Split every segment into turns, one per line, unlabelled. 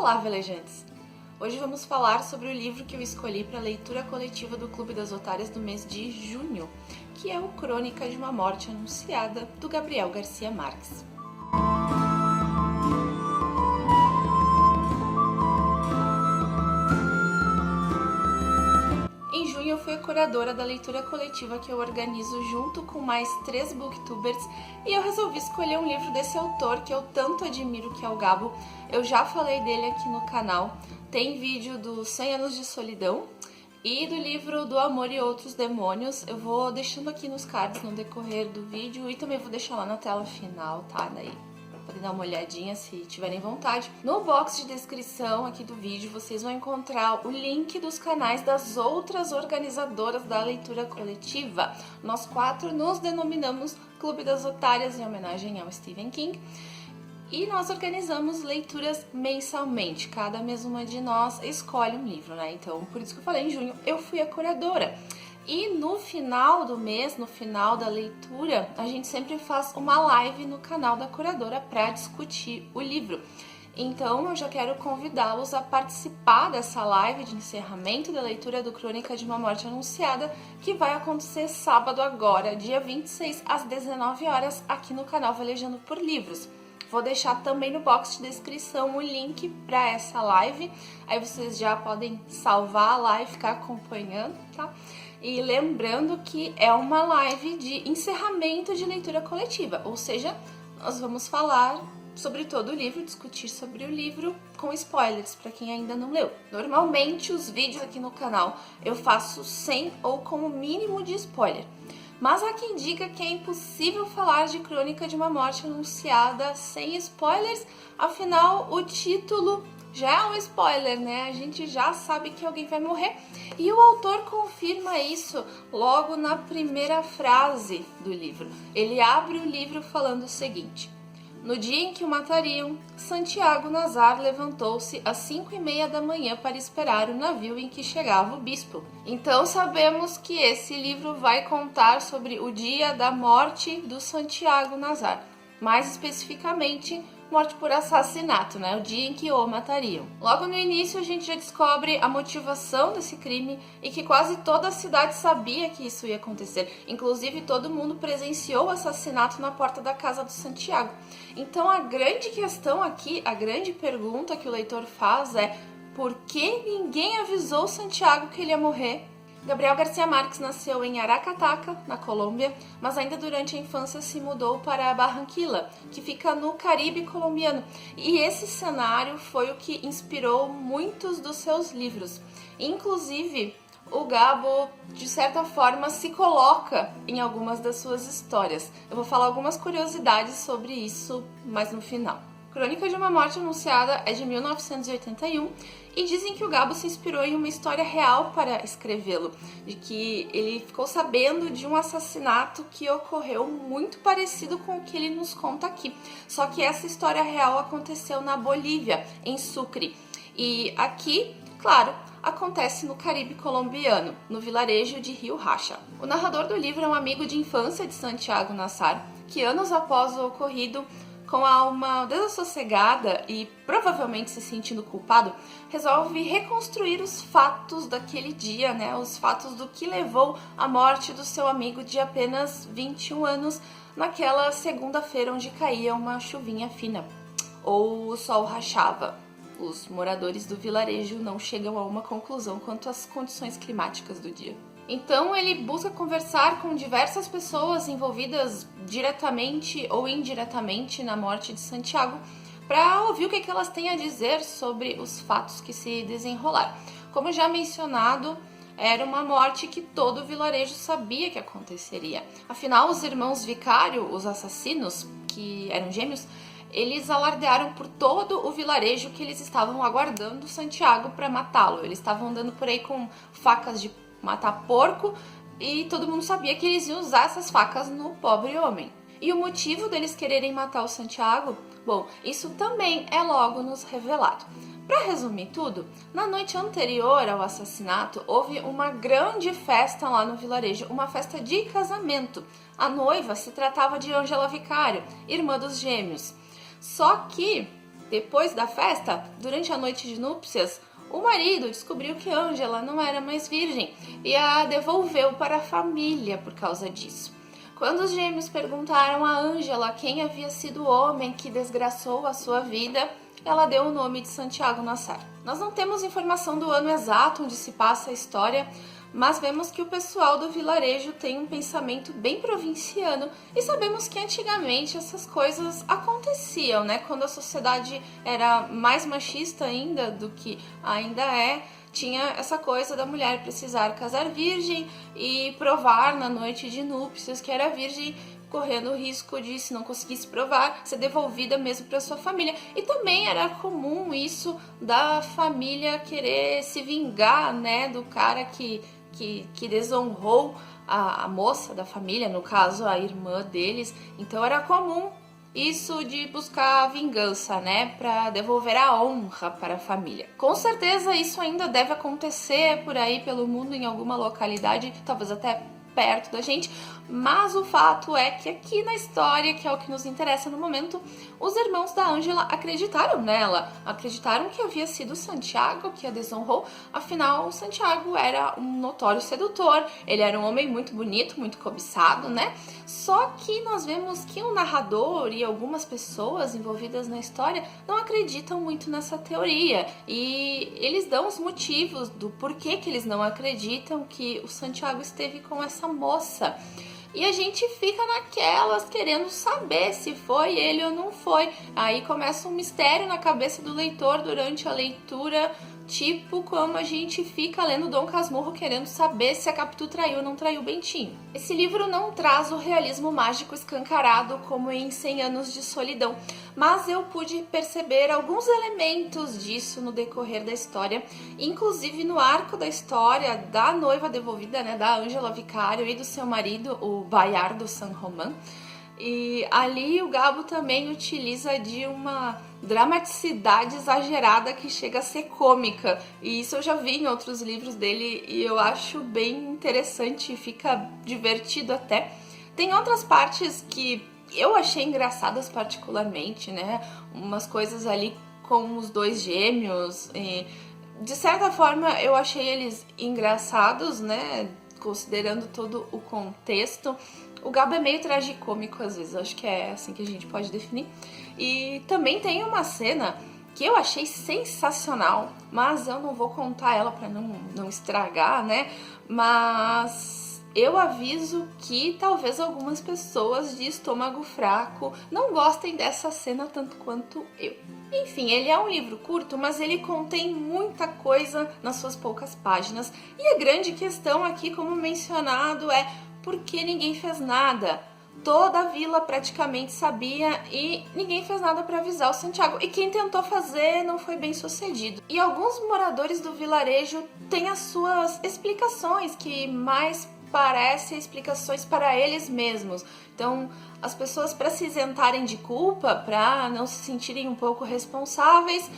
Olá, velejantes! Hoje vamos falar sobre o livro que eu escolhi para a leitura coletiva do Clube das Otárias do mês de junho, que é o Crônica de uma Morte Anunciada, do Gabriel Garcia Marques. Em junho eu fui a curadora da leitura coletiva que eu organizo junto com mais 3 booktubers e eu resolvi escolher um livro desse autor que eu tanto admiro, que é o Gabo. Eu já falei dele aqui no canal, tem vídeo dos 100 anos de solidão e do livro do Amor e Outros Demônios. Eu vou deixando aqui nos cards no decorrer do vídeo e também vou deixar lá na tela final, tá? Daí podem dar uma olhadinha se tiverem vontade. No box de descrição aqui do vídeo vocês vão encontrar o link dos canais das outras organizadoras da leitura coletiva. Nós 4 nos denominamos Clube das Otárias em homenagem ao Stephen King. E nós organizamos leituras mensalmente. Cada mês uma de nós escolhe um livro, né? Então, por isso que eu falei, em junho eu fui a curadora. E no final do mês, no final da leitura, a gente sempre faz uma live no canal da curadora para discutir o livro. Então eu já quero convidá-los a participar dessa live de encerramento da leitura do Crônica de uma Morte Anunciada, que vai acontecer sábado agora, dia 26, às 19 horas, aqui no canal Velejando por Livros. Vou deixar também no box de descrição o link para essa live, aí vocês já podem salvar a live e ficar acompanhando, tá? E lembrando que é uma live de encerramento de leitura coletiva, ou seja, nós vamos falar sobre todo o livro, discutir sobre o livro com spoilers para quem ainda não leu. Normalmente os vídeos aqui no canal eu faço sem ou com o mínimo de spoiler, mas há quem diga que é impossível falar de Crônica de uma Morte Anunciada sem spoilers, afinal o título já é um spoiler, né? A gente já sabe que alguém vai morrer. E o autor confirma isso logo na primeira frase do livro. Ele abre o livro falando o seguinte: no dia em que o matariam, Santiago Nazar levantou-se às 5h30 da manhã para esperar o navio em que chegava o bispo. Então sabemos que esse livro vai contar sobre o dia da morte do Santiago Nazar. Mais especificamente, morte por assassinato, né? O dia em que o matariam. Logo no início a gente já descobre a motivação desse crime e que quase toda a cidade sabia que isso ia acontecer. Inclusive todo mundo presenciou o assassinato na porta da casa do Santiago. Então a grande questão aqui, a grande pergunta que o leitor faz é: por que ninguém avisou o Santiago que ele ia morrer? Gabriel Garcia Marques nasceu em Aracataca, na Colômbia, mas ainda durante a infância se mudou para Barranquilla, que fica no Caribe colombiano. E esse cenário foi o que inspirou muitos dos seus livros. Inclusive, o Gabo, de certa forma, se coloca em algumas das suas histórias. Eu vou falar algumas curiosidades sobre isso mais no final. Crônica de uma Morte Anunciada é de 1981 e dizem que o Gabo se inspirou em uma história real para escrevê-lo, de que ele ficou sabendo de um assassinato que ocorreu muito parecido com o que ele nos conta aqui. Só que essa história real aconteceu na Bolívia, em Sucre. E aqui, claro, acontece no Caribe colombiano, no vilarejo de Rio Racha. O narrador do livro é um amigo de infância de Santiago Nazar, que anos após o ocorrido, com a alma desassossegada e provavelmente se sentindo culpado, resolve reconstruir os fatos daquele dia, né? Os fatos do que levou à morte do seu amigo de apenas 21 anos, naquela segunda-feira onde caía uma chuvinha fina, ou o sol rachava. Os moradores do vilarejo não chegam a uma conclusão quanto às condições climáticas do dia. Então ele busca conversar com diversas pessoas envolvidas diretamente ou indiretamente na morte de Santiago para ouvir o que elas têm a dizer sobre os fatos que se desenrolaram. Como já mencionado, era uma morte que todo o vilarejo sabia que aconteceria. Afinal, os irmãos Vicário, os assassinos, que eram gêmeos, eles alardearam por todo o vilarejo que eles estavam aguardando Santiago para matá-lo. Eles estavam andando por aí com facas de matar porco e todo mundo sabia que eles iam usar essas facas no pobre homem. E o motivo deles quererem matar o Santiago? Bom, isso também é logo nos revelado. Para resumir tudo, na noite anterior ao assassinato houve uma grande festa lá no vilarejo, uma festa de casamento. A noiva se tratava de Ângela Vicário, irmã dos gêmeos. Só que Depois da festa, durante a noite de núpcias, o marido descobriu que Ângela não era mais virgem e a devolveu para a família por causa disso. Quando os gêmeos perguntaram a Ângela quem havia sido o homem que desgraçou a sua vida, ela deu o nome de Santiago Nassar. Nós não temos informação do ano exato onde se passa a história, mas vemos que o pessoal do vilarejo tem um pensamento bem provinciano e sabemos que antigamente essas coisas aconteciam, né? Quando a sociedade era mais machista ainda do que ainda é, tinha essa coisa da mulher precisar casar virgem e provar na noite de núpcias que era virgem, correndo o risco de, se não conseguisse provar, ser devolvida mesmo para sua família. E também era comum isso da família querer se vingar, né, do cara que desonrou a moça da família, no caso a irmã deles. Então era comum isso de buscar vingança, né, para devolver a honra para a família. Com certeza isso ainda deve acontecer por aí pelo mundo em alguma localidade, talvez até perto da gente, mas o fato é que aqui na história, que é o que nos interessa no momento, os irmãos da Ângela acreditaram nela, acreditaram que havia sido Santiago que a desonrou, afinal Santiago era um notório sedutor, ele era um homem muito bonito, muito cobiçado, né? Só que nós vemos que o narrador e algumas pessoas envolvidas na história não acreditam muito nessa teoria e eles dão os motivos do porquê que eles não acreditam que o Santiago esteve com essa moça. E a gente fica naquelas querendo saber se foi ele ou não foi. Aí começa um mistério na cabeça do leitor durante a leitura, tipo como a gente fica lendo Dom Casmurro querendo saber se a Capitu traiu ou não traiu o Bentinho. Esse livro não traz o realismo mágico escancarado como em 100 Anos de Solidão, mas eu pude perceber alguns elementos disso no decorrer da história, inclusive no arco da história da noiva devolvida, né, da Ângela Vicário e do seu marido, o Bayardo San Román. E ali o Gabo também utiliza de uma dramaticidade exagerada que chega a ser cômica. E isso eu já vi em outros livros dele e eu acho bem interessante, fica divertido até. Tem outras partes que eu achei engraçadas particularmente, né? Umas coisas ali com os dois gêmeos. E, de certa forma eu achei eles engraçados, né? Considerando todo o contexto. O Gabo é meio tragicômico às vezes, acho que é assim que a gente pode definir. E também tem uma cena que eu achei sensacional, mas eu não vou contar ela para não estragar, né? Mas eu aviso que talvez algumas pessoas de estômago fraco não gostem dessa cena tanto quanto eu. Enfim, ele é um livro curto, mas ele contém muita coisa nas suas poucas páginas. E a grande questão aqui, como mencionado, é por que ninguém fez nada? Toda a vila praticamente sabia e ninguém fez nada para avisar o Santiago. E quem tentou fazer não foi bem sucedido. E alguns moradores do vilarejo têm as suas explicações, que mais parecem explicações para eles mesmos. Então, as pessoas, para se isentarem de culpa, para não se sentirem um pouco responsáveis,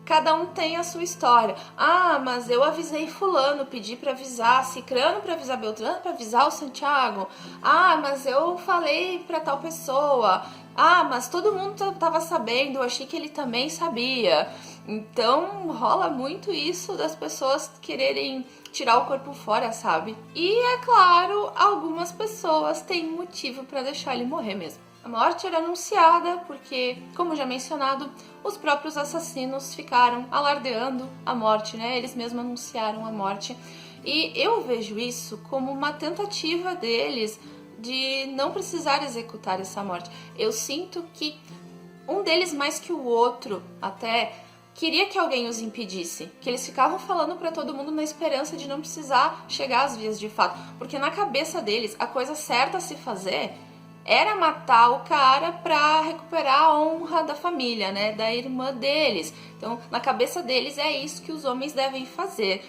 cada um tem a sua história. Ah, mas eu avisei fulano, pedi para avisar Cicrano, para avisar Beltrano, para avisar o Santiago. Ah, mas eu falei para tal pessoa. Ah, mas todo mundo estava sabendo, eu achei que ele também sabia. Então rola muito isso das pessoas quererem tirar o corpo fora, sabe? E é claro, algumas pessoas têm motivo para deixar ele morrer mesmo. A morte era anunciada porque, como já mencionado, os próprios assassinos ficaram alardeando a morte, né? Eles mesmos anunciaram a morte. E eu vejo isso como uma tentativa deles de não precisar executar essa morte. Eu sinto que um deles, mais que o outro, até queria que alguém os impedisse, que eles ficavam falando pra todo mundo na esperança de não precisar chegar às vias de fato, porque na cabeça deles a coisa certa a se fazer era matar o cara pra recuperar a honra da família, né, da irmã deles. Então, na cabeça deles é isso que os homens devem fazer,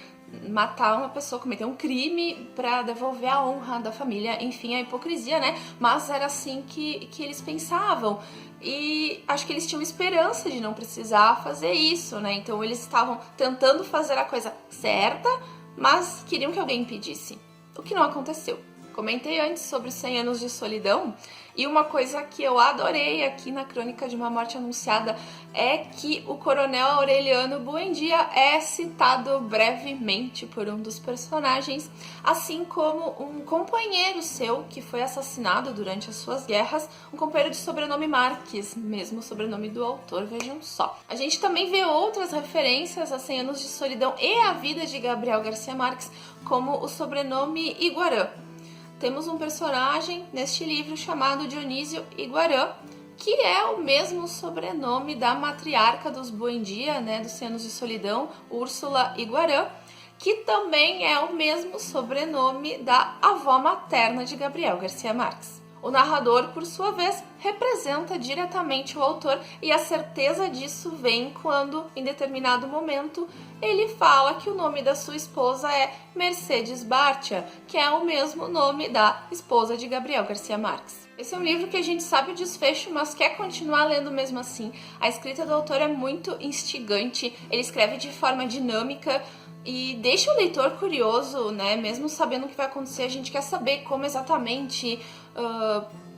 matar uma pessoa, cometer um crime pra devolver a honra da família, enfim, a hipocrisia, né, mas era assim que eles pensavam. E acho que eles tinham esperança de não precisar fazer isso, né, então eles estavam tentando fazer a coisa certa, mas queriam que alguém impedisse, o que não aconteceu. Comentei antes sobre os 100 anos de solidão e uma coisa que eu adorei aqui na Crônica de uma Morte Anunciada é que o Coronel Aureliano Buendia é citado brevemente por um dos personagens, assim como um companheiro seu que foi assassinado durante as suas guerras, um companheiro de sobrenome Marques, mesmo sobrenome do autor, vejam só. A gente também vê outras referências a 100 anos de solidão e a vida de Gabriel Garcia Marques, como o sobrenome Iguarã. Temos um personagem neste livro chamado Dionísio Iguarã, que é o mesmo sobrenome da matriarca dos Buendia, né, dos 100 anos de solidão, Úrsula Iguarã, que também é o mesmo sobrenome da avó materna de Gabriel Garcia Marques. O narrador, por sua vez, representa diretamente o autor e a certeza disso vem quando, em determinado momento, ele fala que o nome da sua esposa é Mercedes Bartia, que é o mesmo nome da esposa de Gabriel Garcia Marques. Esse é um livro que a gente sabe o desfecho, mas quer continuar lendo mesmo assim. A escrita do autor é muito instigante, ele escreve de forma dinâmica, e deixa o leitor curioso, né? Mesmo sabendo o que vai acontecer, a gente quer saber como exatamente,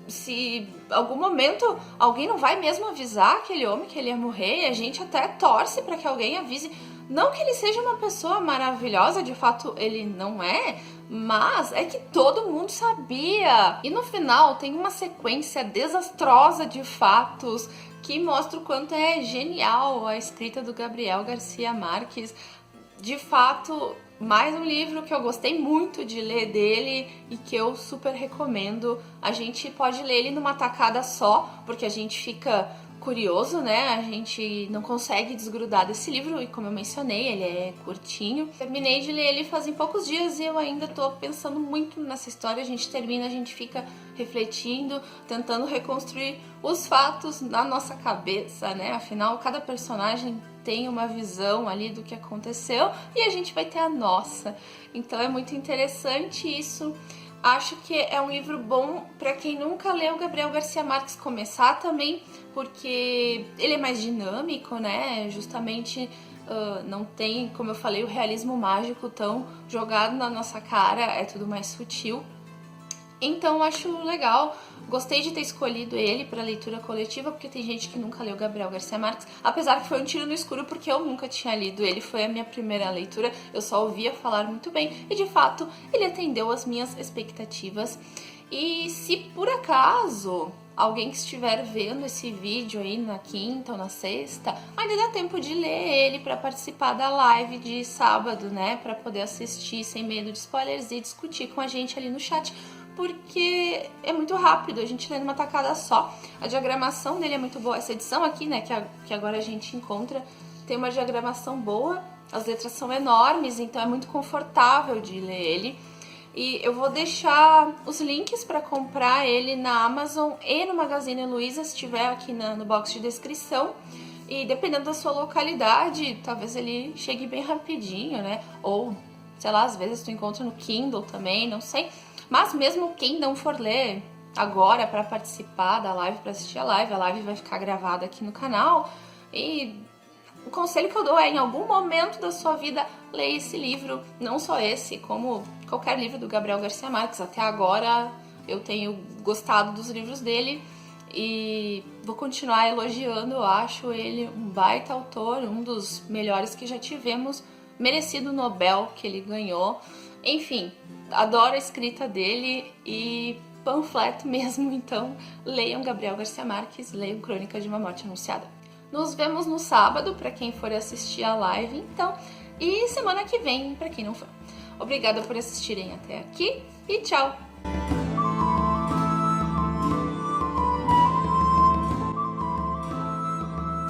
se em algum momento alguém não vai mesmo avisar aquele homem que ele ia morrer, e a gente até torce para que alguém avise. Não que ele seja uma pessoa maravilhosa, de fato ele não é, mas é que todo mundo sabia. E no final tem uma sequência desastrosa de fatos que mostra o quanto é genial a escrita do Gabriel Garcia Marques. De fato, mais um livro que eu gostei muito de ler dele e que eu super recomendo. A gente pode ler ele numa tacada só, porque a gente fica curioso, né? A gente não consegue desgrudar desse livro e, como eu mencionei, ele é curtinho. Terminei de ler ele fazem poucos dias e eu ainda tô pensando muito nessa história. A gente termina, a gente fica refletindo, tentando reconstruir os fatos na nossa cabeça, né? Afinal, cada personagem tem uma visão ali do que aconteceu e a gente vai ter a nossa. Então é muito interessante isso. Acho que é um livro bom para quem nunca leu Gabriel Garcia Marques começar também, porque ele é mais dinâmico, né? Justamente não tem, como eu falei, o realismo mágico tão jogado na nossa cara, é tudo mais sutil. Então acho legal, gostei de ter escolhido ele para leitura coletiva, porque tem gente que nunca leu Gabriel Garcia Marques, apesar que foi um tiro no escuro, porque eu nunca tinha lido ele, foi a minha primeira leitura, eu só ouvia falar muito bem, e de fato ele atendeu às minhas expectativas. E se por acaso alguém que estiver vendo esse vídeo aí na quinta ou na sexta, ainda dá tempo de ler ele para participar da live de sábado, né, para poder assistir sem medo de spoilers e discutir com a gente ali no chat, porque é muito rápido, a gente lê numa tacada só. A diagramação dele é muito boa. Essa edição aqui, né, que agora a gente encontra, tem uma diagramação boa, as letras são enormes, então é muito confortável de ler ele. E eu vou deixar os links para comprar ele na Amazon e no Magazine Luiza, se tiver aqui no box de descrição. E dependendo da sua localidade, talvez ele chegue bem rapidinho, né? Ou, sei lá, às vezes tu encontra no Kindle também, não sei. Mas mesmo quem não for ler agora para participar da live, para assistir a live vai ficar gravada aqui no canal. E o conselho que eu dou é, em algum momento da sua vida, leia esse livro. Não só esse, como qualquer livro do Gabriel Garcia Marques. Até agora eu tenho gostado dos livros dele e vou continuar elogiando. Eu acho ele um baita autor, um dos melhores que já tivemos, merecido o Nobel que ele ganhou. Enfim, adoro a escrita dele e panfleto mesmo, então leiam Gabriel Garcia Marques, leiam Crônica de uma Morte Anunciada. Nos vemos no sábado, para quem for assistir a live, então, e semana que vem, para quem não for. Obrigada por assistirem até aqui e tchau!